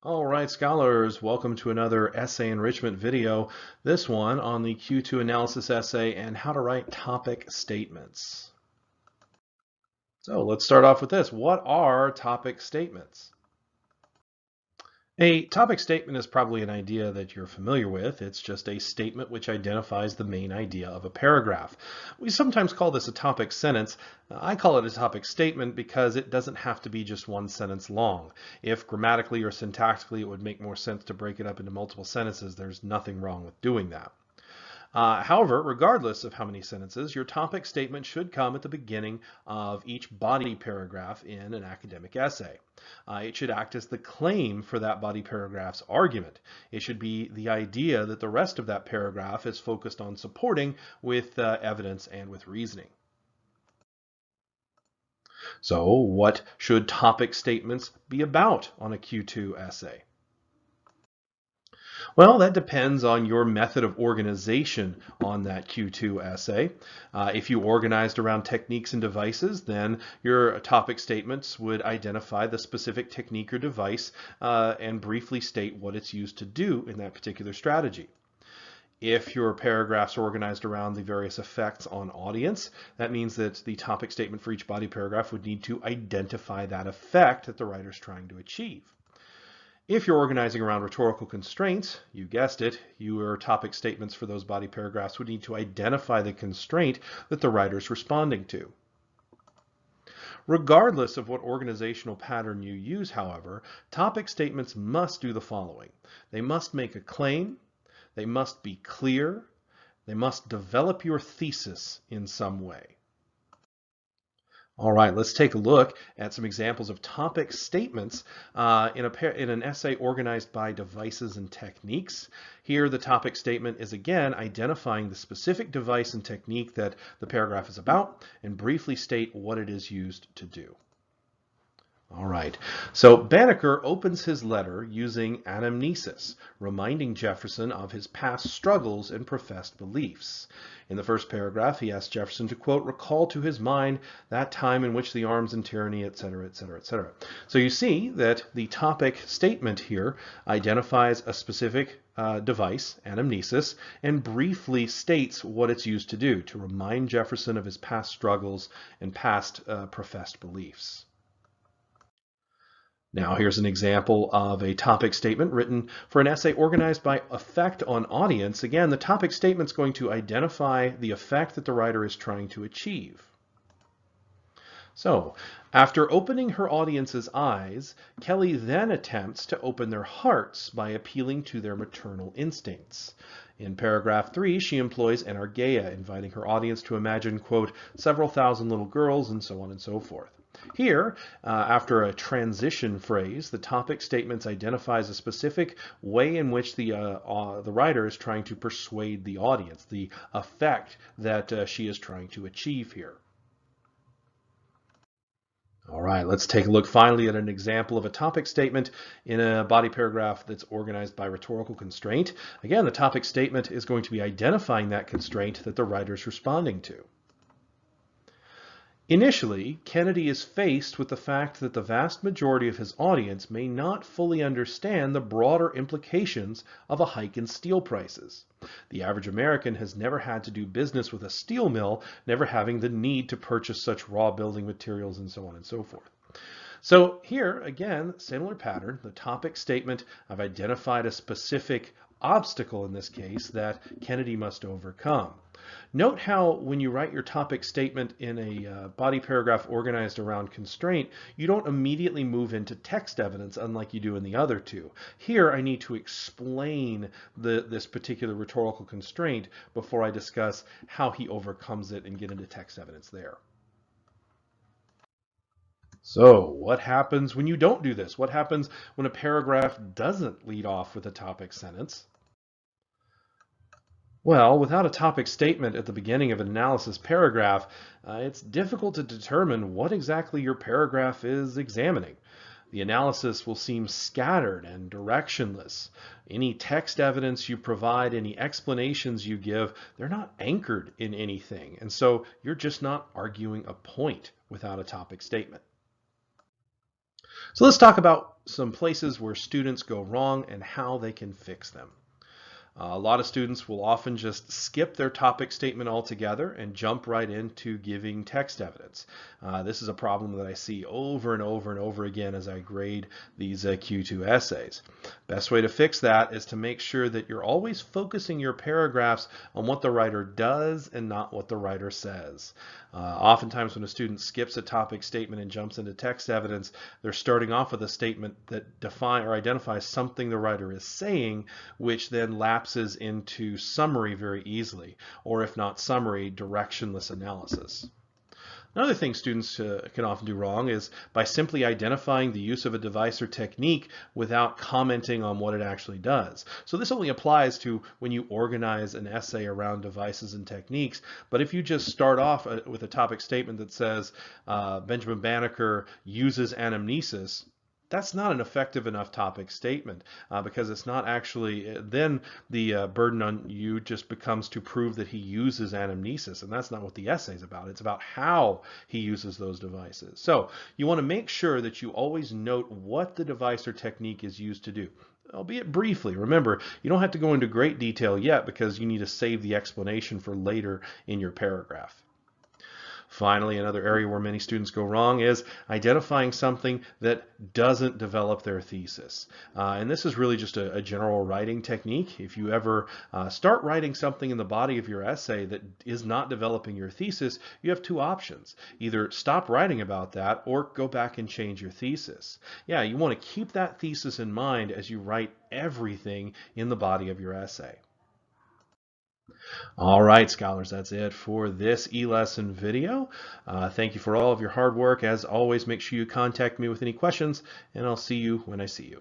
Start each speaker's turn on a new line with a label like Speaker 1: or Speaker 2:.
Speaker 1: All right, scholars, welcome to another essay enrichment video. This one on the Q2 analysis essay and how to write topic statements. So let's start off with this. What are topic statements? A topic statement is probably an idea that you're familiar with. It's just a statement which identifies the main idea of a paragraph. We sometimes call this a topic sentence. I call it a topic statement because it doesn't have to be just one sentence long. If grammatically or syntactically it would make more sense to break it up into multiple sentences, there's nothing wrong with doing that. However, regardless of how many sentences, your topic statement should come at the beginning of each body paragraph in an academic essay. It should act as the claim for that body paragraph's argument. It should be the idea that the rest of that paragraph is focused on supporting with evidence and with reasoning. So, what should topic statements be about on a Q2 essay? Well, that depends on your method of organization on that Q2 essay. If you organized around techniques and devices, then your topic statements would identify the specific technique or device and briefly state what it's used to do in that particular strategy. If your paragraphs are organized around the various effects on audience, that means that the topic statement for each body paragraph would need to identify that effect that the writer is trying to achieve. If you're organizing around rhetorical constraints, you guessed it, your topic statements for those body paragraphs would need to identify the constraint that the writer is responding to. Regardless of what organizational pattern you use, however, topic statements must do the following. They must make a claim, they must be clear, they must develop your thesis in some way. All right, let's take a look at some examples of topic statements in an essay organized by devices and techniques. Here, the topic statement is again identifying the specific device and technique that the paragraph is about and briefly state what it is used to do. All right, so Banneker opens his letter using anamnesis, reminding Jefferson of his past struggles and professed beliefs. In the first paragraph, he asks Jefferson to, quote, recall to his mind that time in which the arms and tyranny, etc., etc., etc. So you see that the topic statement here identifies a specific device, anamnesis, and briefly states what it's used to do, to remind Jefferson of his past struggles and past professed beliefs. Now here's an example of a topic statement written for an essay organized by effect on audience. Again, the topic statement is going to identify the effect that the writer is trying to achieve. So, after opening her audience's eyes, Kelly then attempts to open their hearts by appealing to their maternal instincts. In paragraph 3, she employs energeia, inviting her audience to imagine, quote, several thousand little girls, and so on and so forth. Here, after a transition phrase, the topic statements identifies a specific way in which the writer is trying to persuade the audience, the effect that she is trying to achieve here. All right, let's take a look finally at an example of a topic statement in a body paragraph that's organized by rhetorical constraint. Again, the topic statement is going to be identifying that constraint that the writer is responding to. Initially, Kennedy is faced with the fact that the vast majority of his audience may not fully understand the broader implications of a hike in steel prices. The average American has never had to do business with a steel mill, never having the need to purchase such raw building materials and so on and so forth. So here, again, similar pattern. The topic statement, I've identified a specific obstacle in this case that Kennedy must overcome. Note how when you write your topic statement in a body paragraph organized around constraint, you don't immediately move into text evidence unlike you do in the other two. Here I need to explain this particular rhetorical constraint before I discuss how he overcomes it and get into text evidence there. So what happens when you don't do this? What happens when a paragraph doesn't lead off with a topic sentence? Well, without a topic statement at the beginning of an analysis paragraph, it's difficult to determine what exactly your paragraph is examining. The analysis will seem scattered and directionless. Any text evidence you provide, any explanations you give, they're not anchored in anything. And so you're just not arguing a point without a topic statement. So let's talk about some places where students go wrong and how they can fix them. A lot of students will often just skip their topic statement altogether and jump right into giving text evidence. This is a problem that I see over and over and over again as I grade these Q2 essays. Best way to fix that is to make sure that you're always focusing your paragraphs on what the writer does and not what the writer says. Oftentimes when a student skips a topic statement and jumps into text evidence, they're starting off with a statement that defines or identifies something the writer is saying, which then lapses into summary very easily, or if not summary, directionless analysis. Another thing students can often do wrong is by simply identifying the use of a device or technique without commenting on what it actually does. So this only applies to when you organize an essay around devices and techniques, but if you just start off with a topic statement that says Benjamin Banneker uses anamnesis, that's not an effective enough topic statement because it's not actually, then the burden on you just becomes to prove that he uses anamnesis, and that's not what the essay is about. It's about how he uses those devices. So you want to make sure that you always note what the device or technique is used to do, albeit briefly. Remember, you don't have to go into great detail yet because you need to save the explanation for later in your paragraph. Finally, another area where many students go wrong is identifying something that doesn't develop their thesis. And this is really just a general writing technique. If you ever start writing something in the body of your essay that is not developing your thesis, you have two options. Either stop writing about that or go back and change your thesis. Yeah, you want to keep that thesis in mind as you write everything in the body of your essay. All right, scholars, that's it for this e-lesson video. Thank you for all of your hard work. As always, make sure you contact me with any questions, and I'll see you when I see you.